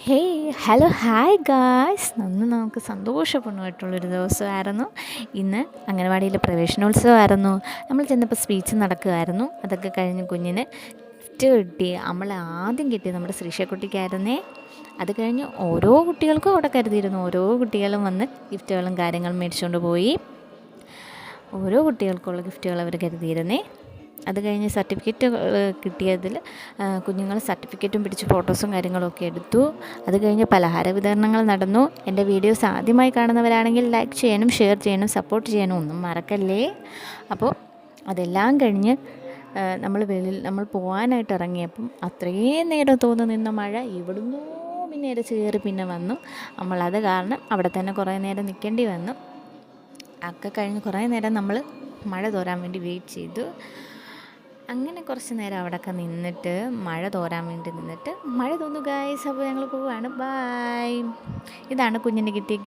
Hello hi guys. നമുക്ക് സന്തോഷപൂർണ്ണമായിട്ടുള്ളൊരു ദിവസമായിരുന്നു ഇന്ന്. അംഗനവാടിയിലെ പ്രവേശനോത്സവമായിരുന്നു. നമ്മൾ ചെന്നപ്പോൾ സ്പീച്ച് നടക്കുമായിരുന്നു. അതൊക്കെ കഴിഞ്ഞ് കുഞ്ഞിന് ഗിഫ്റ്റ് കിട്ടി. നമ്മൾ ആദ്യം കിട്ടിയത് നമ്മുടെ ശ്രീഷക്കുട്ടിക്കായിരുന്നേ. അത് കഴിഞ്ഞ് ഓരോ കുട്ടികൾക്കും അവിടെ കരുതിയിരുന്നു. ഓരോ കുട്ടികളും വന്ന് ഗിഫ്റ്റുകളും കാര്യങ്ങളും മേടിച്ചുകൊണ്ട് പോയി. ഓരോ കുട്ടികൾക്കുള്ള ഗിഫ്റ്റുകൾ അവർ കരുതിയിരുന്നേ. അത് കഴിഞ്ഞ് സർട്ടിഫിക്കറ്റ് കിട്ടിയതിൽ കുഞ്ഞുങ്ങൾ സർട്ടിഫിക്കറ്റും പിടിച്ച് ഫോട്ടോസും കാര്യങ്ങളൊക്കെ എടുത്തു. അത് കഴിഞ്ഞ് പലഹാര വിതരണങ്ങൾ നടന്നു. എൻ്റെ വീഡിയോസ് ആദ്യമായി കാണുന്നവരാണെങ്കിൽ ലൈക്ക് ചെയ്യാനും ഷെയർ ചെയ്യാനും സപ്പോർട്ട് ചെയ്യാനും ഒന്നും മറക്കല്ലേ. അപ്പോൾ അതെല്ലാം കഴിഞ്ഞ് നമ്മൾ പോകാനായിട്ട് ഇറങ്ങിയപ്പം അത്രയും നേരം തോന്നി നിന്ന മഴ എവിടുന്നോ പിന്നെ ഇരച്ച് കയറി പിന്നെ വന്നു. നമ്മളത് കാരണം അവിടെ തന്നെ കുറേ നേരം നിൽക്കേണ്ടി വന്നു. ഒക്കെ കഴിഞ്ഞ് കുറേ നേരം നമ്മൾ മഴ തോരാൻ വേണ്ടി വെയിറ്റ് ചെയ്തു. അങ്ങനെ കുറച്ച് നേരം അവിടെയൊക്കെ നിന്നിട്ട് മഴ തോരാൻ വേണ്ടി നിന്നിട്ട് മഴ തോന്നു ഗായ്സ്. അപ്പോൾ ഞങ്ങൾ പോവുകയാണ്. ബായ്. ഇതാണ് കുഞ്ഞിന് കിട്ടിയ